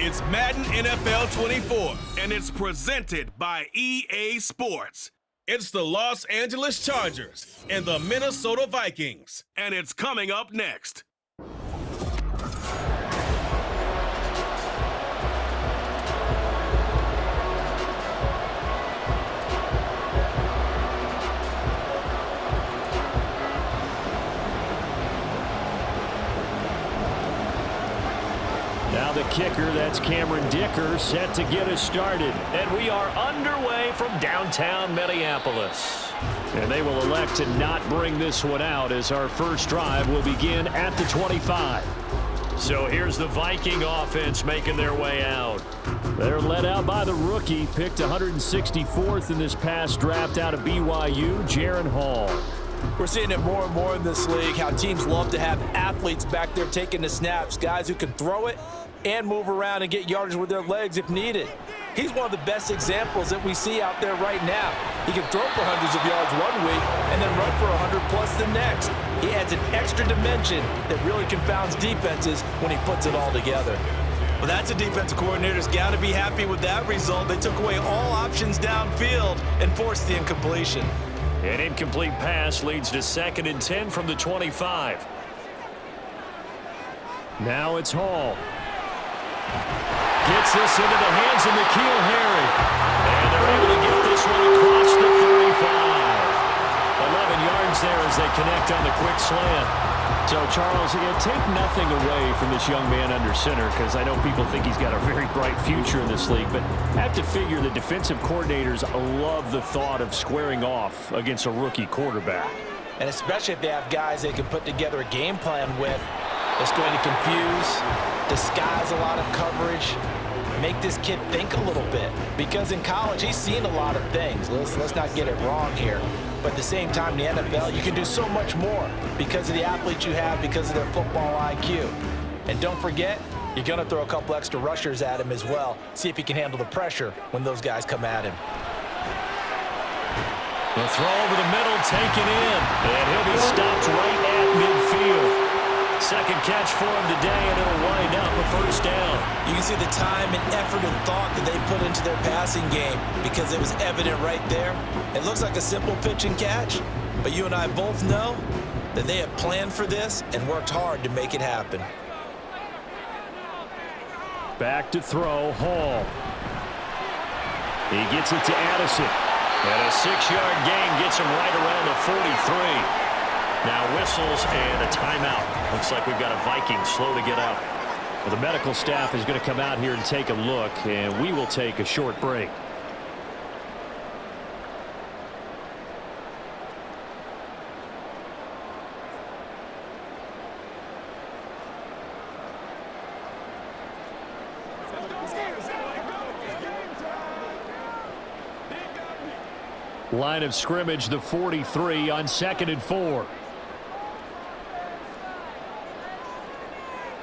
It's Madden NFL 24, and it's presented by EA Sports. It's the Los Angeles Chargers and the Minnesota Vikings, and it's coming up next. Now the kicker, that's Cameron Dicker, set to get us started. And we are underway from downtown Minneapolis. And they will elect to not bring this one out as our first drive will begin at the 25. So here's the Viking offense making their way out. They're led out by the rookie, picked 164th in this past draft out of BYU, Jaron Hall. We're seeing it more and more in this league, how teams love to have athletes back there taking the snaps, guys who can throw it and move around and get yardage with their legs if needed. He's one of the best examples that we see out there right now. He can throw for hundreds of yards one week and then run for 100+ the next. He adds an extra dimension that really confounds defenses when he puts it all together. Well, that's a defensive coordinator's got to be happy with that result. They took away all options downfield and forced the incompletion. An incomplete pass leads to 2nd and 10 from the 25. Now it's Hall. Gets this into the hands of N'Keal Harry. And they're able to get this one across the 35. 11 yards there as they connect on the quick slant. So, Charles, take nothing away from this young man under center, because I know people think he's got a very bright future in this league, but I have to figure the defensive coordinators love the thought of squaring off against a rookie quarterback. And especially if they have guys they can put together a game plan with that's going to confuse, disguise a lot of coverage, make this kid think a little bit. Because in college, he's seen a lot of things. Let's not get it wrong here. But at the same time, in the NFL, you can do so much more because of the athletes you have, because of their football IQ. And don't forget, you're going to throw a couple extra rushers at him as well. See if he can handle the pressure when those guys come at him. The throw over the middle, taken in. And he'll be stopped right at midfield. Second catch for him today, and it'll wind up a first down. You can see the time and effort and thought that they put into their passing game because it was evident right there. It looks like a simple pitch and catch, but you and I both know that they have planned for this and worked hard to make it happen. Back to throw, Hall. He gets it to Addison. And a 6-yard gain gets him right around the 43. Now whistles and a timeout. Looks like we've got a Viking slow to get out. Well, the medical staff is going to come out here and take a look, and we will take a short break. Line of scrimmage, the 43 on 2nd and 4.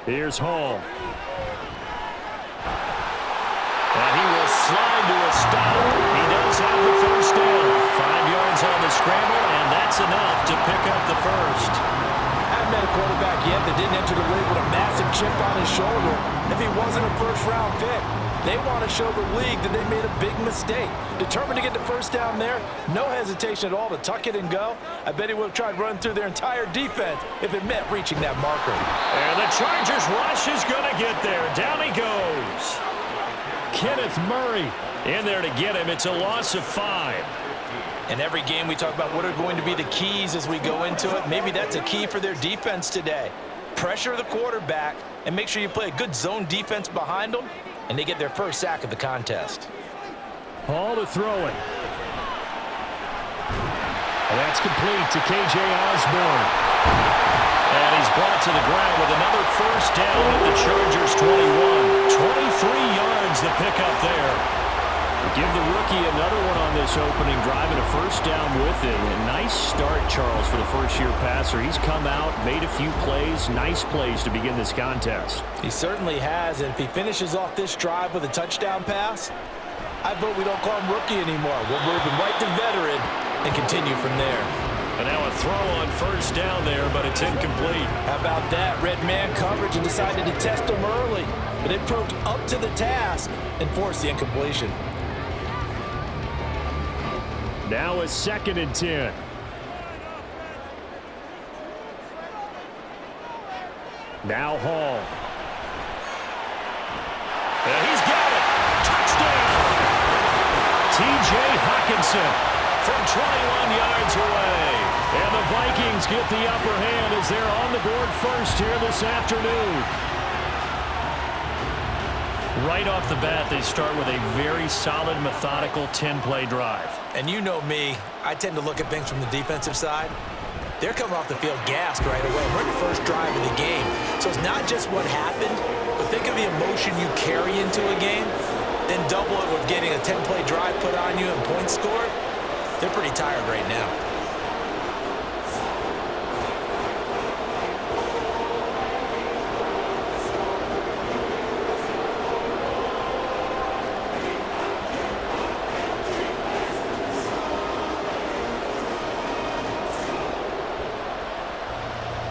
Here's Hall. And he will slide to a stop. He does have the first down. 5 yards on the scramble, and that's enough to pick up the first. I haven't met a quarterback yet that didn't enter the league with a massive chip on his shoulder if he wasn't a first-round pick. They want to show the league that they made a big mistake. Determined to get the first down there, no hesitation at all to tuck it and go. I bet he would have tried running through their entire defense if it meant reaching that marker. And the Chargers rush is going to get there. Down he goes. Kenneth Murray in there to get him. It's a loss of 5. In every game we talk about what are going to be the keys as we go into it. Maybe that's a key for their defense today. Pressure the quarterback and make sure you play a good zone defense behind them, and they get their first sack of the contest. Hall to throw it. And that's complete to K.J. Osborne. And he's brought to the ground with another first down at the Chargers 21. 23 yards the pickup there. Give the rookie another one on this opening drive and a first down with it. A nice start, Charles, for the first-year passer. He's come out, made a few plays, nice plays to begin this contest. He certainly has, and if he finishes off this drive with a touchdown pass, I vote we don't call him rookie anymore. We'll move him right to veteran and continue from there. And now a throw on first down there, but it's incomplete. How about that? Red man coverage and decided to test him early. But it proved up to the task and forced the incompletion. Now a 2nd and 10. Now Hall. And he's got it. Touchdown. T.J. Hockenson from 21 yards away. And the Vikings get the upper hand as they're on the board first here this afternoon. Right off the bat, they start with a very solid, methodical 10-play drive. And you know me, I tend to look at things from the defensive side. They're coming off the field gassed right away. We're in the first drive of the game. So it's not just what happened, but think of the emotion you carry into a game, then double it with getting a 10-play drive put on you and points scored. They're pretty tired right now.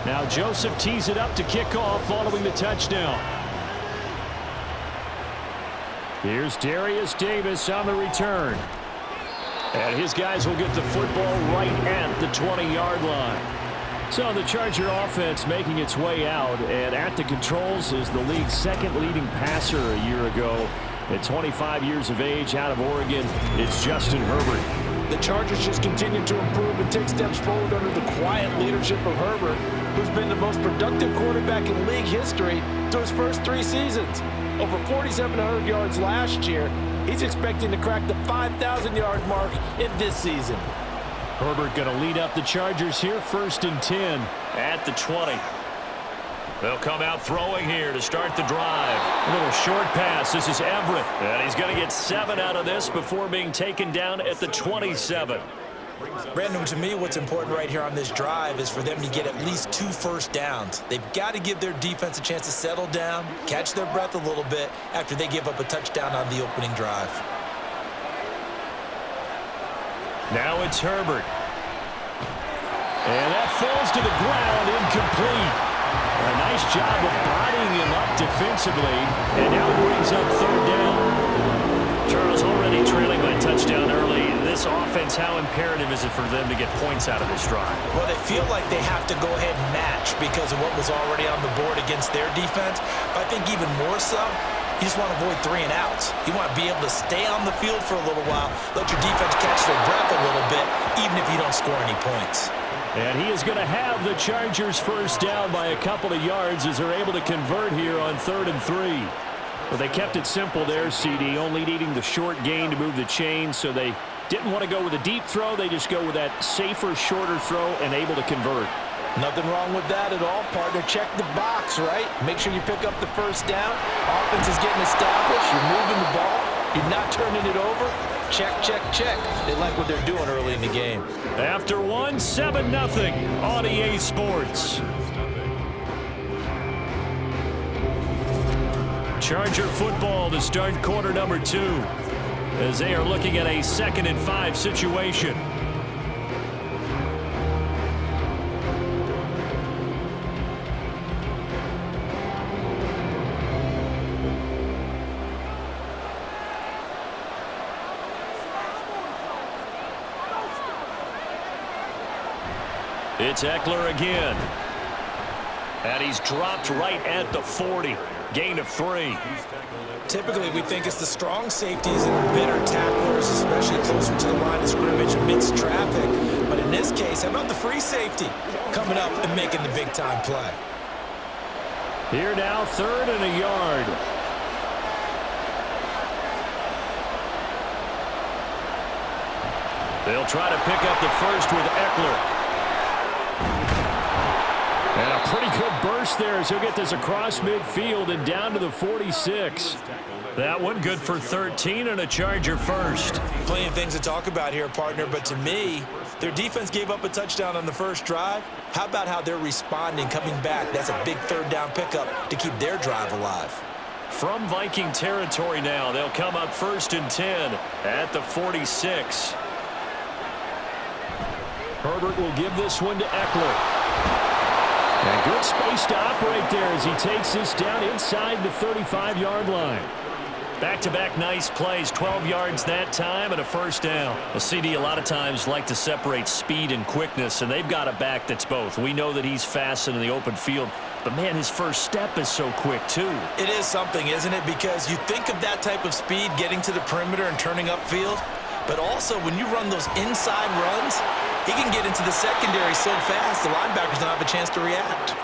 Now Joseph tees it up to kick off following the touchdown. Here's Darius Davis on the return. And his guys will get the football right at the 20-yard line. So the Charger offense making its way out, and at the controls is the league's 2nd leading passer a year ago. At 25 years of age, out of Oregon, it's Justin Herbert. The Chargers just continue to improve and take steps forward under the quiet leadership of Herbert, who's been the most productive quarterback in league history through his first 3 seasons. Over 4,700 yards last year. He's expecting to crack the 5,000-yard mark in this season. Herbert going to lead up the Chargers here, 1st and 10 at the 20. They'll come out throwing here to start the drive. A little short pass. This is Everett. And he's going to get 7 out of this before being taken down at the 27. Brandon, to me, what's important right here on this drive is for them to get at least 2 first downs. They've got to give their defense a chance to settle down, catch their breath a little bit after they give up a touchdown on the opening drive. Now it's Herbert. And that falls to the ground, incomplete. A nice job of bodying him up defensively, and now it brings up 3rd down. Charles already trailing by touchdown early. This offense, how imperative is it for them to get points out of this drive? Well, they feel like they have to go ahead and match because of what was already on the board against their defense. But I think even more so, you just want to avoid 3 and outs. You want to be able to stay on the field for a little while, let your defense catch their breath a little bit, even if you don't score any points. And he is going to have the Chargers first down by a couple of yards as they're able to convert here on 3rd and 3. Well, they kept it simple there, CD, only needing the short gain to move the chain, so they didn't want to go with a deep throw. They just go with that safer, shorter throw and able to convert. Nothing wrong with that at all, partner. Check the box, right? Make sure you pick up the first down. Offense is getting established. You're moving the ball. You're not turning it over. Check, check, check. They like what they're doing early in the game. After 1, 7-0 on EA Sports. Charger football to start quarter number 2 as they are looking at a 2nd and 5 situation. It's Eckler again. And he's dropped right at the 40. Gain of 3. Typically, we think it's the strong safeties and better tacklers, especially closer to the line of scrimmage amidst traffic. But in this case, how about the free safety coming up and making the big-time play? Here now, 3rd and a yard. They'll try to pick up the first with Eckler. And a pretty good burst there as he'll get this across midfield and down to the 46. That one good for 13 and a Charger first. Plenty of things to talk about here, partner, but to me, their defense gave up a touchdown on the first drive. How about how they're responding, coming back? That's a big 3rd down pickup to keep their drive alive. From Viking territory now, they'll come up 1st and 10 at the 46. Herbert will give this one to Eckler. And good space to operate there as he takes this down inside the 35-yard line. Back-to-back nice plays, 12 yards that time and a first down. The CD a lot of times like to separate speed and quickness, and they've got a back that's both. We know that he's fast in the open field, but, man, his first step is so quick, too. It is something, isn't it? Because you think of that type of speed getting to the perimeter and turning upfield, but also when you run those inside runs, he can get into the secondary so fast the linebackers don't have a chance to react.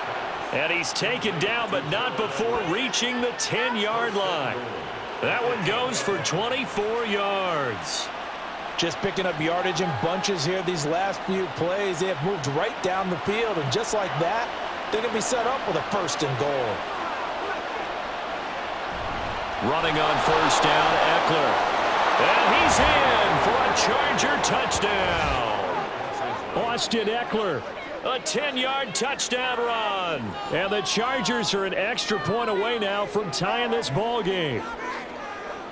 And he's taken down, but not before reaching the 10-yard line. That one goes for 24 yards. Just picking up yardage in bunches here these last few plays. They have moved right down the field, and just like that, they're going to be set up with a first and goal. Running on first down, Eckler. And he's in for a Charger touchdown. Austin Eckler, a 10-yard touchdown run. And the Chargers are an extra point away now from tying this ball game.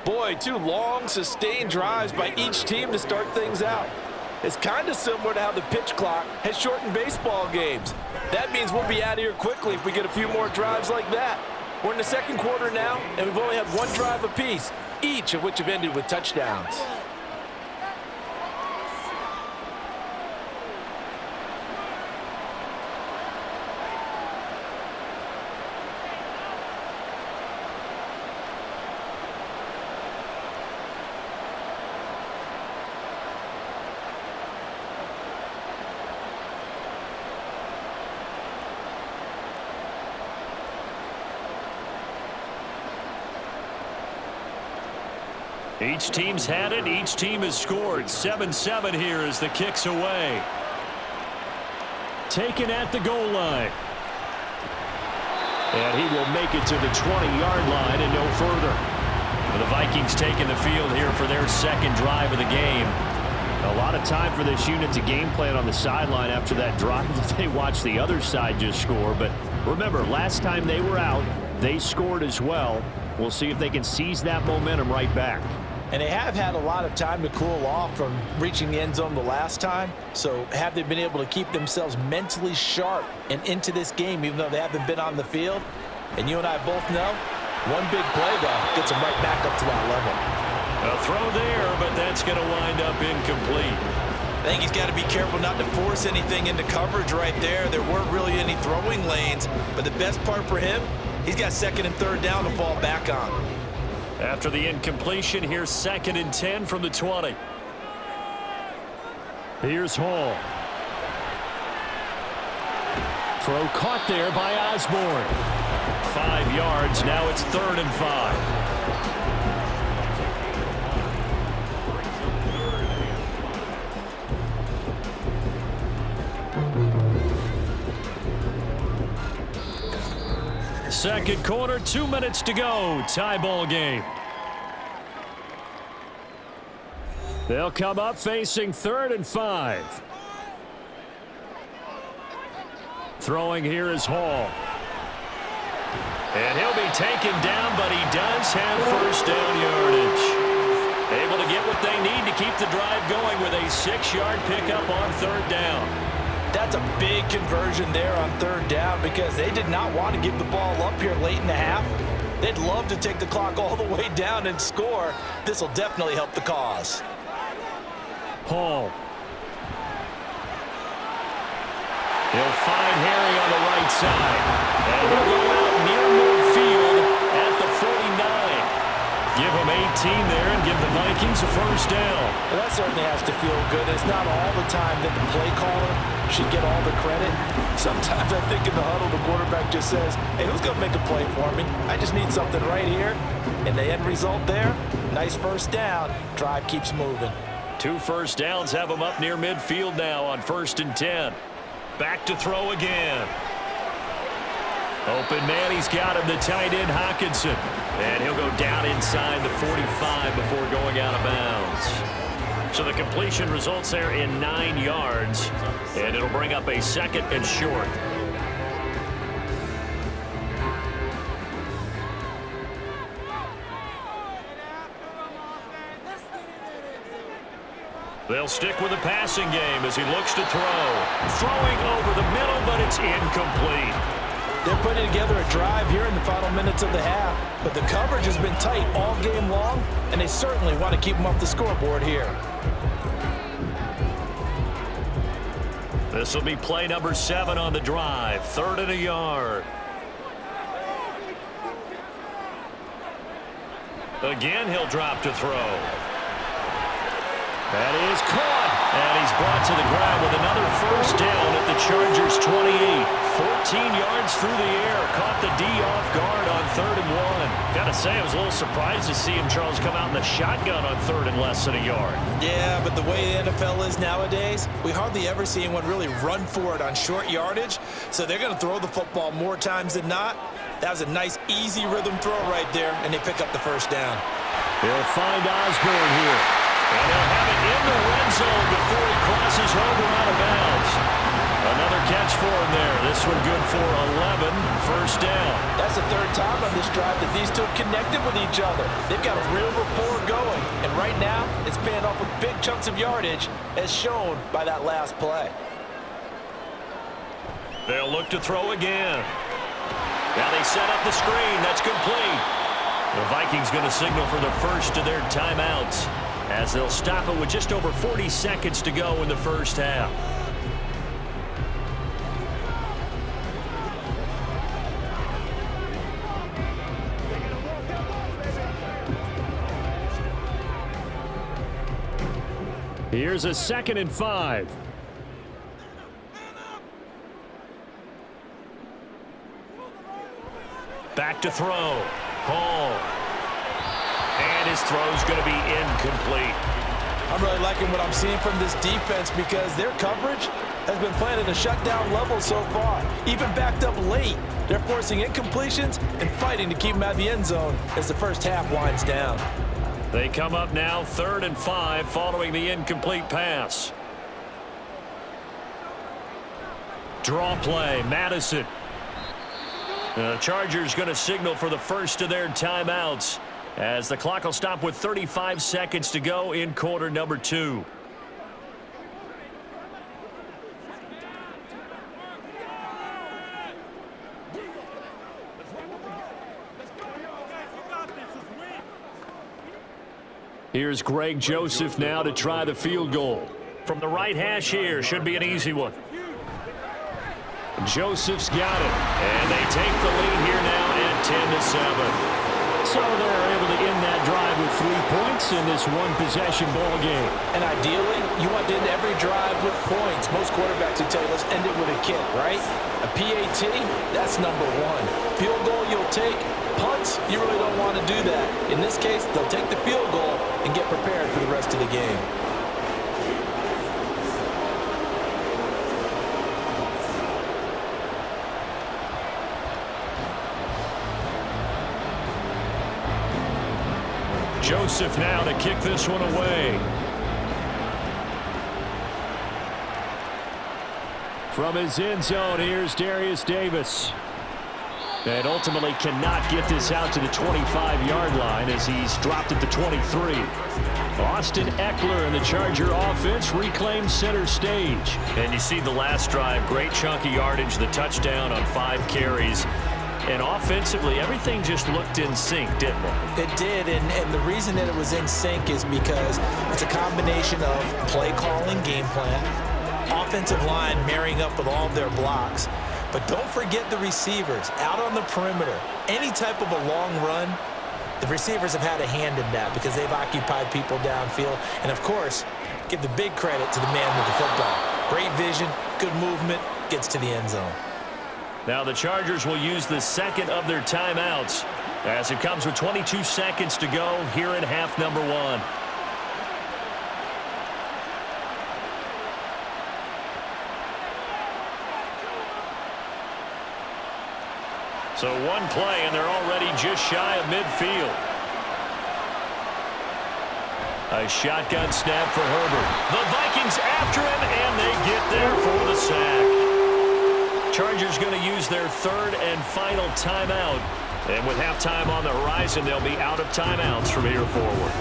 Boy, two long, sustained drives by each team to start things out. It's kind of similar to how the pitch clock has shortened baseball games. That means we'll be out of here quickly if we get a few more drives like that. We're in the second quarter now, and we've only had one drive apiece, each of which have ended with touchdowns. Each team's had it. Each team has scored. 7-7 here as the kick's away. Taken at the goal line. And he will make it to the 20-yard line and no further. The Vikings taking the field here for their second drive of the game. A lot of time for this unit to game plan on the sideline after that drive. They watched the other side just score. But remember, last time they were out, they scored as well. We'll see if they can seize that momentum right back. And they have had a lot of time to cool off from reaching the end zone the last time. So have they been able to keep themselves mentally sharp and into this game even though they haven't been on the field? And you and I both know one big play, though, gets them right back up to that level. A throw there, but that's going to wind up incomplete. I think he's got to be careful not to force anything into coverage right there. There weren't really any throwing lanes. But the best part for him, he's got second and third down to fall back on. After the incompletion, here's 2nd and 10 from the 20. Here's Hall. Throw caught there by Osborne. 5 yards. Now it's 3rd and 5. Second quarter, 2 minutes to go. Tie ball game. They'll come up facing 3rd and 5. Throwing here is Hall. And he'll be taken down, but he does have first down yardage. Able to get what they need to keep the drive going with a 6-yard pickup on 3rd down. That's a big conversion there on 3rd down because they did not want to give the ball up here late in the half. They'd love to take the clock all the way down and score. This will definitely help the cause. Hall. He'll find Harry on the right side. And he'll go out near midfield at the 49. Give him 18 there and give the Vikings a first down. Well, that certainly has to feel good. It's not all the time that the play caller should get all the credit. Sometimes I think in the huddle the quarterback just says, hey, who's going to make a play for me? I just need something right here. And the end result there, nice first down. Drive keeps moving. 2 first downs have him up near midfield now on 1st and 10. Back to throw again. Open man, he's got him, the tight end Hockenson. And he'll go down inside the 45 before going out of bounds. So the completion results there in 9 yards. And it'll bring up a 2nd and short. They'll stick with the passing game as he looks to throw. Throwing over the middle, but it's incomplete. They're putting together a drive here in the final minutes of the half, but the coverage has been tight all game long, and they certainly want to keep them off the scoreboard here. This will be play number 7 on the drive. 3rd and a yard. Again, he'll drop to throw. That is caught. And he's brought to the ground with another first down at the Chargers' 28. 14 yards through the air. Caught the D off guard on 3rd and 1. Got to say, I was a little surprised to see him, Charles, come out in the shotgun on 3rd and less than a yard. Yeah, but the way the NFL is nowadays, we hardly ever see anyone really run for it on short yardage. So they're going to throw the football more times than not. That was a nice, easy rhythm throw right there, and they pick up the first down. They'll find Osborne here. And they'll have it in the red zone before he crosses over out of bounds. Another catch for him there. This one good for 11. First down. That's the 3rd time on this drive that these two have connected with each other. They've got a real rapport going. And right now, it's paying off with big chunks of yardage, as shown by that last play. They'll look to throw again. Now they set up the screen. That's complete. The Vikings going to signal for the first of their timeouts, as they'll stop it with just over 40 seconds to go in the first half. Here's a 2nd and 5. Back to throw. Hall. And his throw's going to be incomplete. I'm really liking what I'm seeing from this defense because their coverage has been playing at a shutdown level so far. Even backed up late, they're forcing incompletions and fighting to keep them out of the end zone as the first half winds down. They come up now 3rd and 5 following the incomplete pass. Draw play, Madison. The Chargers going to signal for the first of their timeouts, as the clock will stop with 35 seconds to go in quarter number 2. Here's Greg Joseph now to try the field goal. From the right hash here, should be an easy one. Joseph's got it, and they take the lead here now at 10-7. So they're able to end that drive with 3 points in this one-possession ball game. And ideally, you want to end every drive with points. Most quarterbacks would tell you, let's end it with a kick, right? A PAT, that's number 1. Field goal you'll take. Punts, you really don't want to do that. In this case, they'll take the field goal and get prepared for the rest of the game. Joseph now to kick this one away. From his end zone, here's Darius Davis. And ultimately cannot get this out to the 25-yard line as he's dropped at the 23. Austin Eckler and the Charger offense reclaimed center stage. And you see the last drive, great chunk of yardage, the touchdown on 5 carries. And offensively, everything just looked in sync, didn't it? It did, and the reason that it was in sync is because it's a combination of play calling, game plan, offensive line marrying up with all of their blocks. But don't forget the receivers out on the perimeter. Any type of a long run, the receivers have had a hand in that because they've occupied people downfield. And, of course, give the big credit to the man with the football. Great vision, good movement, gets to the end zone. Now the Chargers will use the second of their timeouts as it comes with 22 seconds to go here in half number 1. So one play, and they're already just shy of midfield. A shotgun snap for Herbert. The Vikings after him, and they get there for the sack. Chargers going to use their 3rd and final timeout. And with halftime on the horizon, they'll be out of timeouts from here forward.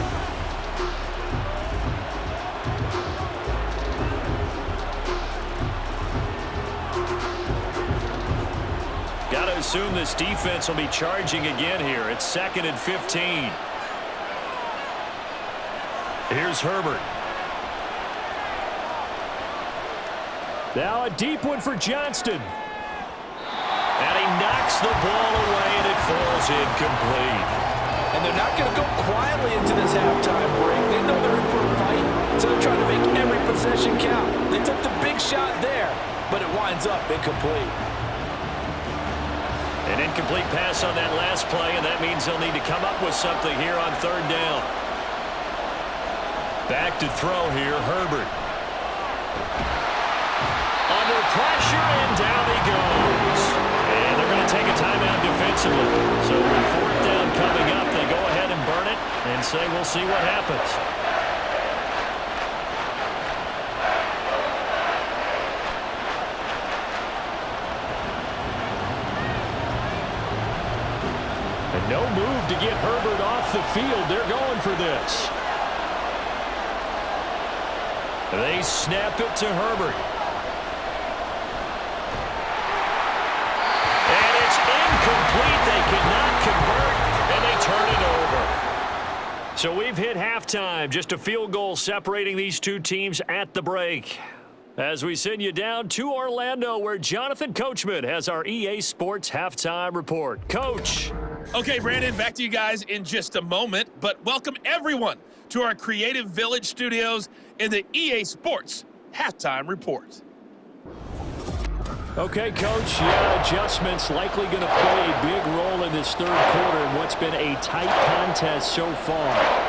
assume this defense will be charging again here. It's 2nd and 15. Here's Herbert. Now a deep one for Johnston. And he knocks the ball away, and it falls incomplete. And they're not going to go quietly into this halftime break. They know they're in for a fight, so they're trying to make every possession count. They took the big shot there, but it winds up incomplete. An incomplete pass on that last play, and that means they'll need to come up with something here on 3rd down. Back to throw here, Herbert. Under pressure, and down he goes. And they're going to take a timeout defensively. So with 4th down coming up, they go ahead and burn it and say we'll see what happens. And no move to get Herbert off the field. They're going for this. They snap it to Herbert. And it's incomplete. They cannot convert, and they turn it over. So we've hit halftime. Just a field goal separating these two teams at the break. As we send you down to Orlando, where Jonathan Coachman has our EA Sports halftime report. Coach. Okay, Brandon, back to you guys in just a moment, but welcome everyone to our Creative Village studios in the EA Sports halftime report. Okay, Coach, yeah, adjustments likely going to play a big role in this 3rd quarter in what's been a tight contest so far.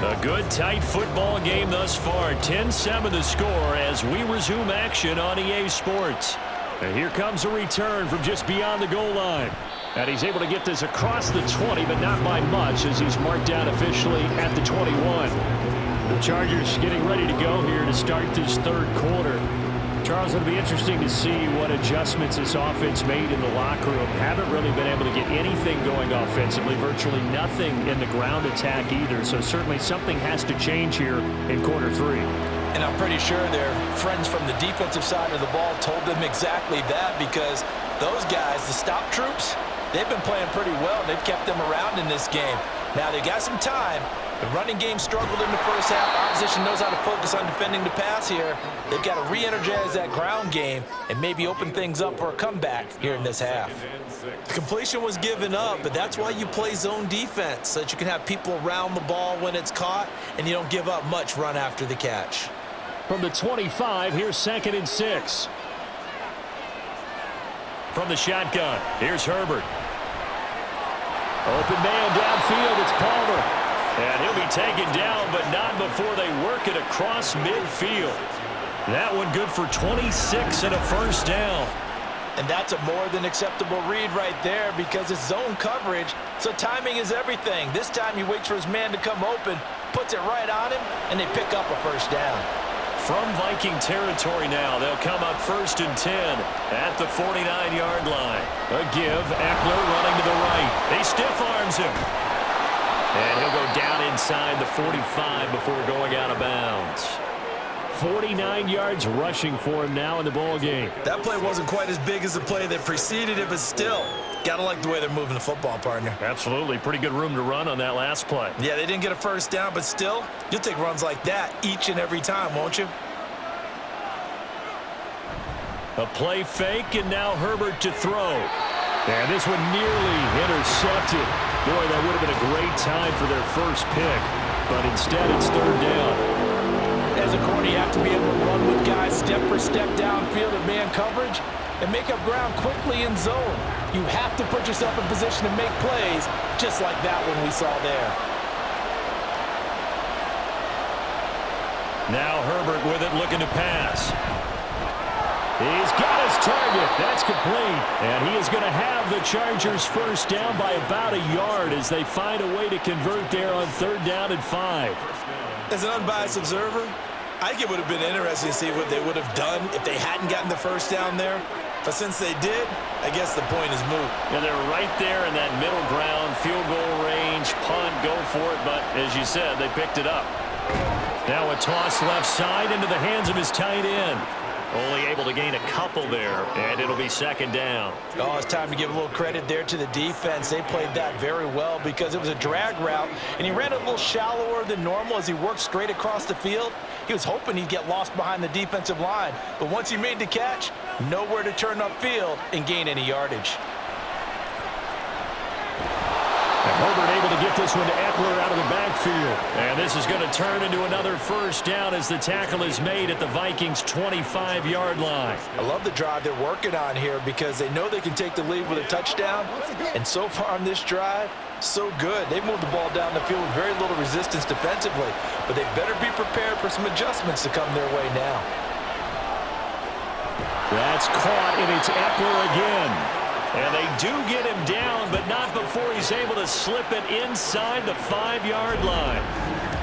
A good, tight football game thus far. 10-7 the score as we resume action on EA Sports. And here comes a return from just beyond the goal line. And he's able to get this across the 20, but not by much as he's marked down officially at the 21. The Chargers getting ready to go here to start this 3rd quarter. Charles, it'll be interesting to see what adjustments this offense made in the locker room. Haven't really been able to get anything going offensively, virtually nothing in the ground attack either. So certainly something has to change here in quarter 3. And I'm pretty sure their friends from the defensive side of the ball told them exactly that, because those guys, the stop troops, they've been playing pretty well. They've kept them around in this game. Now they got some time. The running game struggled in the first half. Opposition knows how to focus on defending the pass here. They've got to re-energize that ground game and maybe open things up for a comeback here in this half. The completion was given up, but that's why you play zone defense, so that you can have people around the ball when it's caught and you don't give up much run after the catch. From the 25, here's 2nd and 6. From the shotgun, here's Herbert. Open man downfield, it's Palmer. And he'll be taken down, but not before they work it across midfield. That one good for 26 and a first down. And that's a more than acceptable read right there, because it's zone coverage, so timing is everything. This time he waits for his man to come open, puts it right on him, and they pick up a first down. From Viking territory now, they'll come up 1st and 10 at the 49-yard line. A give, Eckler running to the right. He stiff arms him. And he'll go down inside the 45 before going out of bounds. 49 yards rushing for him now in the ball game. That play wasn't quite as big as the play that preceded it, but still, gotta like the way they're moving the football, partner. Absolutely. Pretty good room to run on that last play. Yeah, they didn't get a first down, but still, you'll take runs like that each and every time, won't you? A play fake, and now Herbert to throw. And this one nearly intercepted. Boy, that would have been a great time for their first pick, but instead it's 3rd down. As a corner, you have to be able to run with guys step for step downfield in man coverage and make up ground quickly in zone. You have to put yourself in position to make plays, just like that one we saw there. Now Herbert with it, looking to pass. He's got his target. That's complete. And he is going to have the Chargers first down by about a yard as they find a way to convert there on 3rd down and 5. As an unbiased observer, I think it would have been interesting to see what they would have done if they hadn't gotten the first down there. But since they did, I guess the point is moot. Yeah, they're right there in that middle ground, field goal range, punt, go for it. But as you said, they picked it up. Now a toss left side into the hands of his tight end. Only able to gain a couple there, and it'll be 2nd down. Oh, it's time to give a little credit there to the defense. They played that very well because it was a drag route, and he ran a little shallower than normal as he worked straight across the field. He was hoping he'd get lost behind the defensive line, but once he made the catch, nowhere to turn upfield and gain any yardage. And Herbert able to get this one to Eckler out of the backfield. And this is going to turn into another first down as the tackle is made at the Vikings' 25-yard line. I love the drive they're working on here because they know they can take the lead with a touchdown. And so far on this drive, so good. They moved the ball down the field with very little resistance defensively. But they better be prepared for some adjustments to come their way now. That's caught, and it's Eckler again. And they do get him down, but not before he's able to slip it inside the 5-yard line.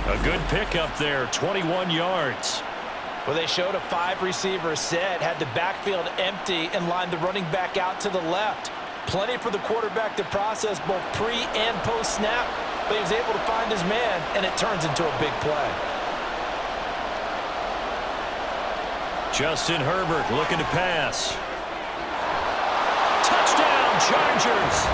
A good pickup there, 21 yards. Well, they showed a 5-receiver set, had the backfield empty, and lined the running back out to the left. Plenty for the quarterback to process both pre- and post-snap, but he was able to find his man, and it turns into a big play. Justin Herbert looking to pass. Touchdown, Chargers!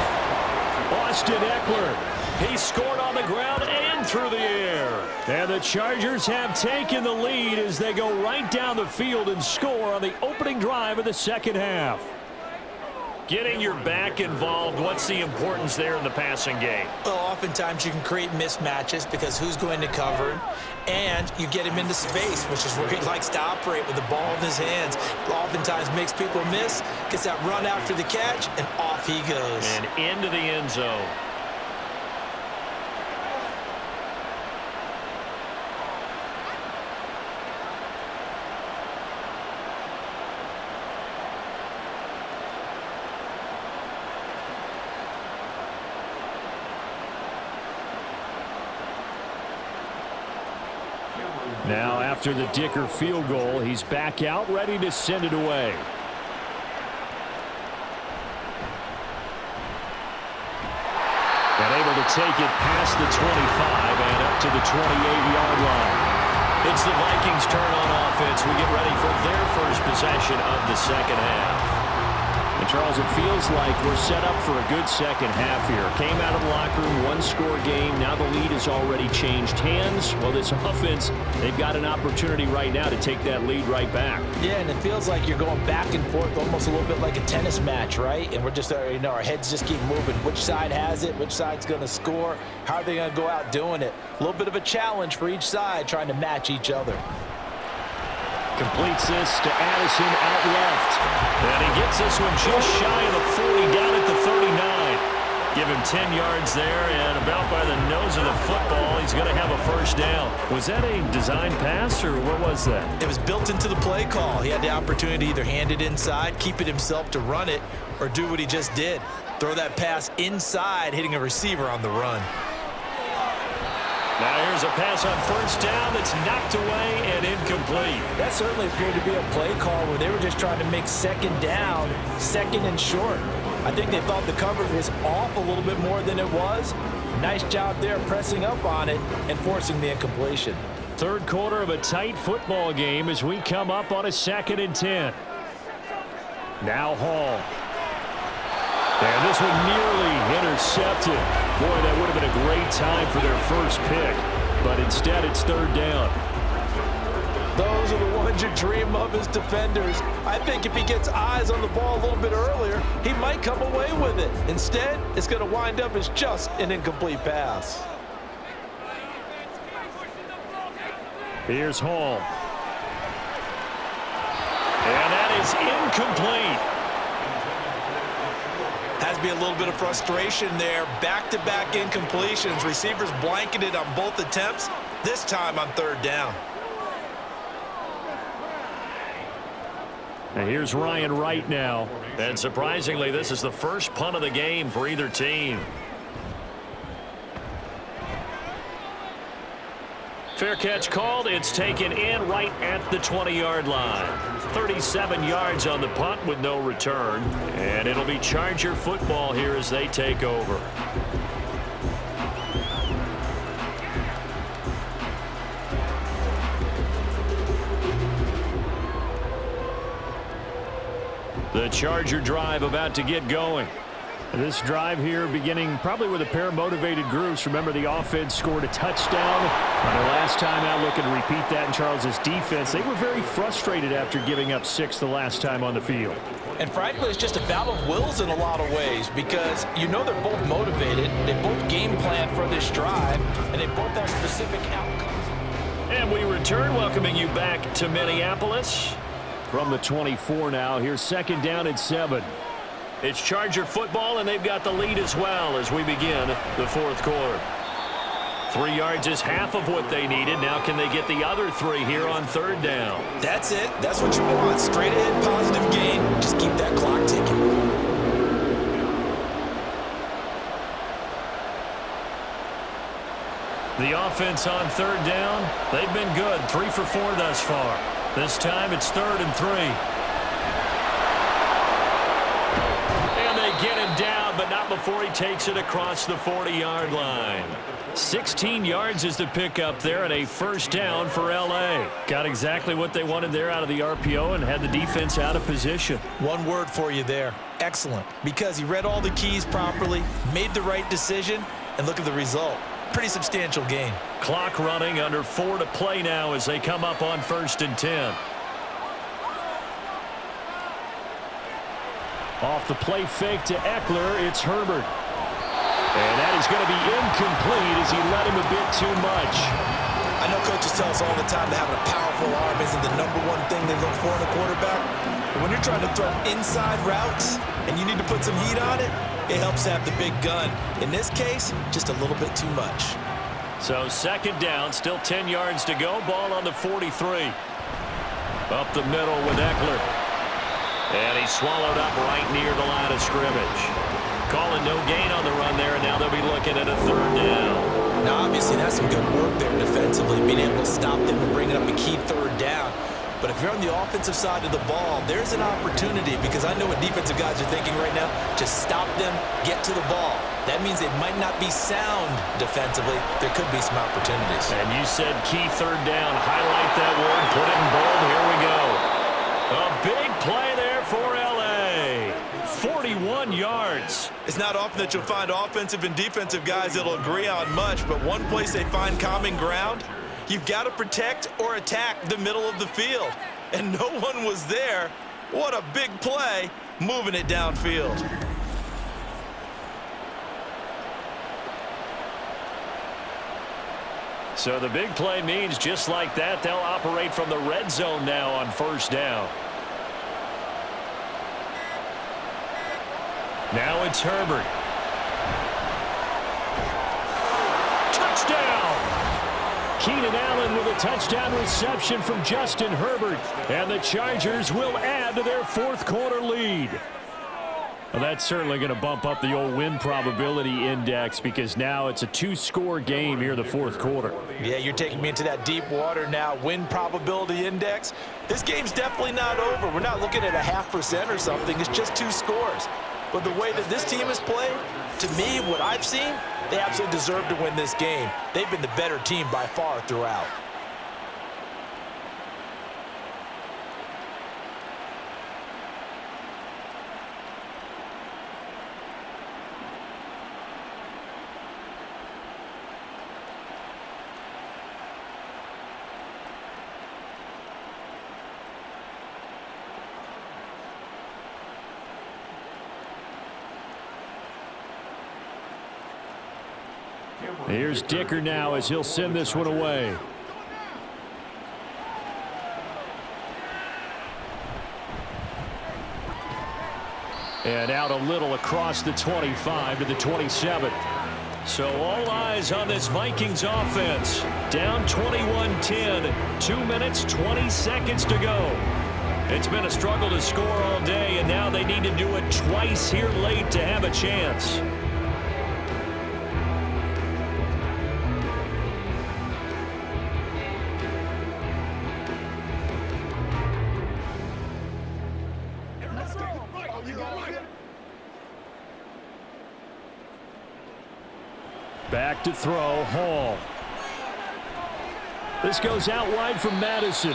Austin Eckler. He scored on the ground and through the air. And the Chargers have taken the lead as they go right down the field and score on the opening drive of the 2nd half. Getting your back involved, what's the importance there in the passing game? Well, oftentimes you can create mismatches because who's going to cover him, and you get him into space, which is where he likes to operate with the ball in his hands. Oftentimes makes people miss, gets that run after the catch, and off he goes. And into the end zone. Now after the Dicker field goal, he's back out ready to send it away. And able to take it past the 25 and up to the 28-yard line. It's the Vikings' turn on offense. We get ready for their first possession of the 2nd half. And Charles, it feels like we're set up for a good 2nd half here. Came out of the locker room, 1-score game. Now the lead has already changed hands. Well, this offense, they've got an opportunity right now to take that lead right back. Yeah, and it feels like you're going back and forth almost a little bit like a tennis match, right? And we're just, our heads just keep moving. Which side has it? Which side's going to score? How are they going to go out doing it? A little bit of a challenge for each side trying to match each other. Completes this to Addison out left. And he gets this one just shy of the 40 down at the 39. Give him 10 yards there, and about by the nose of the football, he's going to have a first down. Was that a design pass, or what was that? It was built into the play call. He had the opportunity to either hand it inside, keep it himself to run it, or do what he just did. Throw that pass inside, hitting a receiver on the run. Now here's a pass on first down that's knocked away and incomplete. That certainly appeared to be a play call where they were just trying to make 2nd down, 2nd and short. I think they thought the coverage was off a little bit more than it was. Nice job there pressing up on it and forcing the incompletion. 3rd quarter of a tight football game as we come up on a 2nd and 10. Now Hall. And this one nearly intercepted. Boy, that would have been a great time for their first pick. But instead, it's 3rd down. Those are the ones you dream of as defenders. I think if he gets eyes on the ball a little bit earlier, he might come away with it. Instead, it's going to wind up as just an incomplete pass. Here's Hall. And that is incomplete. Has to be a little bit of frustration there. Back-to-back incompletions. Receivers blanketed on both attempts, this time on 3rd down. And here's Ryan Wright now. And surprisingly, this is the first punt of the game for either team. Fair catch called. It's taken in right at the 20-yard line. 37 yards on the punt with no return. And it'll be Charger football here as they take over. The Charger drive about to get going. This drive here beginning probably with a pair of motivated groups. Remember, the offense scored a touchdown on their last time out. Looking to repeat that in Charles's defense. They were very frustrated after giving up 6 the last time on the field. And frankly, it's just a battle of wills in a lot of ways because you know they're both motivated. They both game plan for this drive, and they both have specific outcomes. And we return, welcoming you back to Minneapolis. From the 24 now, here's 2nd down and 7. It's Charger football, and they've got the lead as well as we begin the 4th quarter. 3 yards is half of what they needed. Now can they get the other 3 here on 3rd down? That's it. That's what you want. Straight ahead, positive gain. Just keep that clock ticking. The offense on 3rd down, they've been good. 3 for 4 thus far. This time it's 3rd and 3. And they get him down, but not before he takes it across the 40-yard line. 16 yards is the pickup there and a 1st down for L.A. Got exactly what they wanted there out of the RPO and had the defense out of position. One word for you there. Excellent. Because he read all the keys properly, made the right decision, and look at the result. Pretty substantial gain. Clock running, under 4 to play now as they come up on 1st and 10. Off the play fake to Eckler, it's Herbert. And that is going to be incomplete as he let him a bit too much. I know coaches tell us all the time that having a powerful arm isn't the #1 thing they look for in a quarterback. But when you're trying to throw inside routes and you need to put some heat on it, it helps to have the big gun. In this case, just a little bit too much. So 2nd down, still 10 yards to go. Ball on the 43. Up the middle with Eckler. And he's swallowed up right near the line of scrimmage. Calling no gain on the run there, and now they'll be looking at a 3rd down. Now, obviously, that's some good work there defensively, being able to stop them and bringing up a key 3rd down. But if you're on the offensive side of the ball, there's an opportunity because I know what defensive guys are thinking right now. Just stop them, get to the ball. That means they might not be sound defensively. There could be some opportunities. And you said key 3rd down. Highlight that word. Put it in bold. Here we go. A big play there for L.A. 41 yards. It's not often that you'll find offensive and defensive guys that'll agree on much, but one place they find common ground, you've got to protect or attack the middle of the field. And no one was there. What a big play, moving it downfield. So the big play means just like that, they'll operate from the red zone now on 1st down. Now it's Herbert. Touchdown! Keenan Allen with a touchdown reception from Justin Herbert. And the Chargers will add to their 4th quarter lead. Well, that's certainly going to bump up the old win probability index because now it's a 2-score game here in the 4th quarter. Yeah, you're taking me into that deep water now. Win probability index. This game's definitely not over. We're not looking at a 0.5% or something. It's just 2 scores. But the way that this team has played, to me, what I've seen, they absolutely deserve to win this game. They've been the better team by far throughout. Here's Dicker now as he'll send this one away. And out a little across the 25 to the 27. So all eyes on this Vikings offense. Down 21-10, 2 minutes, 20 seconds to go. It's been a struggle to score all day, and now they need to do it twice here late to have a chance. Back to throw, Hall. This goes out wide from Madison.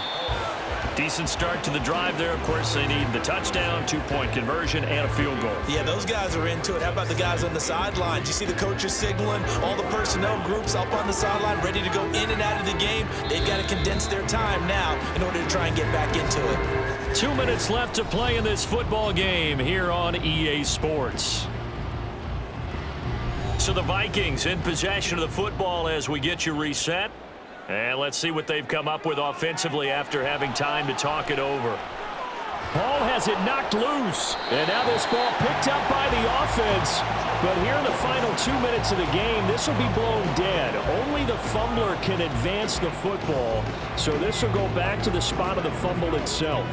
Decent start to the drive there. Of course, they need the touchdown, 2-point conversion, and a field goal. Yeah, those guys are into it. How about the guys on the sidelines? You see the coaches signaling, all the personnel groups up on the sideline ready to go in and out of the game. They've got to condense their time now in order to try and get back into it. 2 minutes left to play in this football game here on EA Sports. So the Vikings in possession of the football as we get you reset. And let's see what they've come up with offensively after having time to talk it over. Hall has it knocked loose. And now this ball picked up by the offense. But here in the final 2 minutes of the game, this will be blown dead. Only the fumbler can advance the football. So this will go back to the spot of the fumble itself.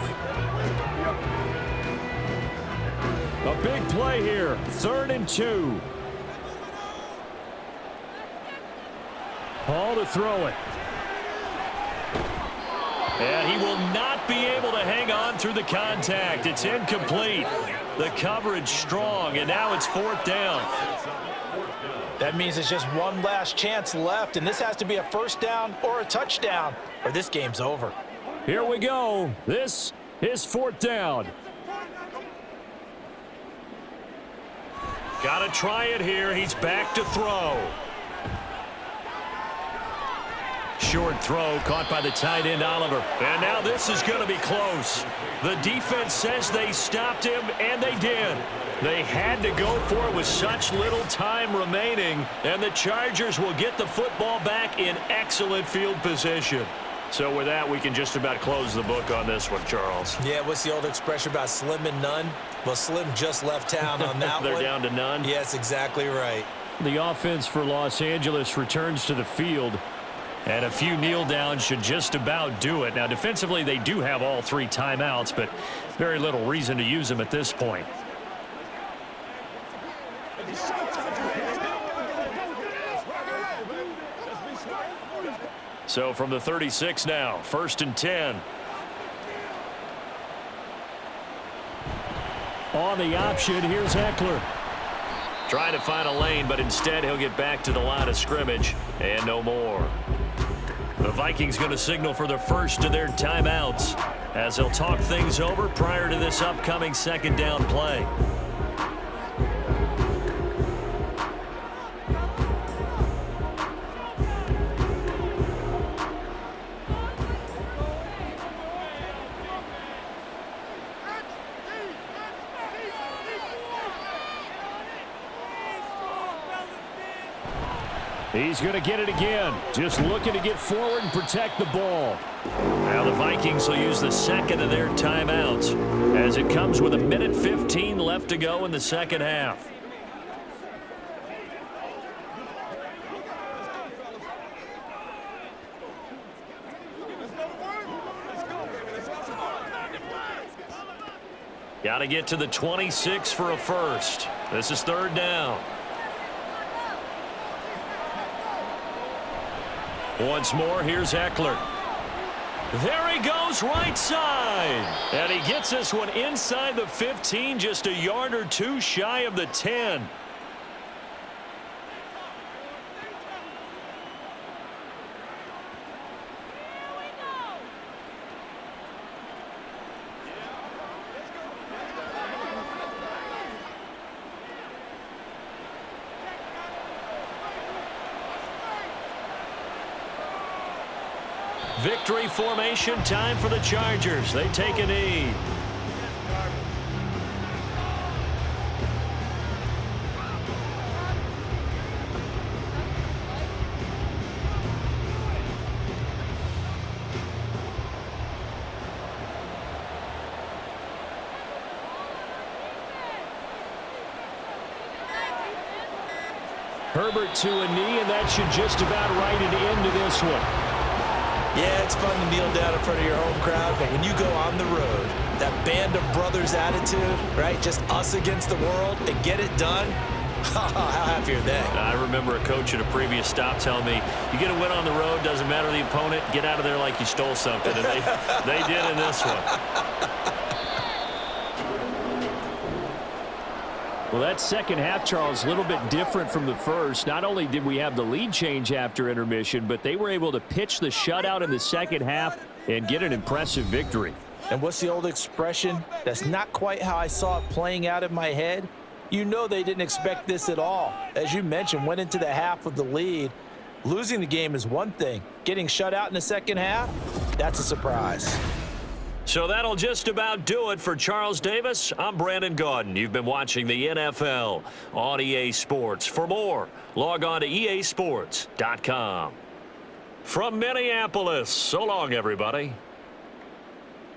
A big play here. 3rd and 2. Hall to throw it. And he will not be able to hang on through the contact. It's incomplete. The coverage strong, and now it's 4th down. That means it's just one last chance left, and this has to be a 1st down or a touchdown, or this game's over. Here we go. This is 4th down. Got to try it here. He's back to throw. Short throw caught by the tight end, Oliver. And now this is going to be close. The defense says they stopped him, and they did. They had to go for it with such little time remaining, and the Chargers will get the football back in excellent field position. So with that, we can just about close the book on this one, Charles. Yeah, what's the old expression about slim and none? Well, Slim just left town on that They're one. down to none? Yes, exactly right. The offense for Los Angeles returns to the field. And a few kneel downs should just about do it. Now, defensively, they do have all 3 timeouts, but very little reason to use them at this point. So from the 36 now, 1st and 10. On the option, here's Eckler. Trying to find a lane, but instead he'll get back to the line of scrimmage and no more. The Vikings going to signal for the first of their timeouts as they'll talk things over prior to this upcoming 2nd down play. He's going to get it again. Just looking to get forward and protect the ball. Now the Vikings will use the 2nd of their timeouts as it comes with 1:15 left to go in the 2nd half. Got to get to the 26 for a first. This is 3rd down. Once more, here's Eckler. There he goes, right side. And he gets this one inside the 15, just a yard or 2 shy of the 10. Victory formation time for the Chargers. They take a knee. Herbert to a knee, and that should just about write it into this one. Yeah, it's fun to kneel down in front of your home crowd, but when you go on the road, band of brothers attitude, right? Just us against the world and get it done. How happy are they? I remember a coach at a previous stop telling me, you get a win on the road, doesn't matter the opponent, get out of there like you stole something. And they did in this one. Well, that second half, Charles, a little bit different from the first. Not only did we have the lead change after intermission, but they were able to pitch the shutout in the second half and get an impressive victory. And what's the old expression? That's not quite how I saw it playing out in my head. You know they didn't expect this at all. As you mentioned, went into the half with the lead. Losing the game is one thing. Getting shut out in the second half, that's a surprise. So that'll just about do it for Charles Davis. I'm Brandon Gaudin. You've been watching the NFL on EA Sports. For more, log on to easports.com. From Minneapolis, so long, everybody.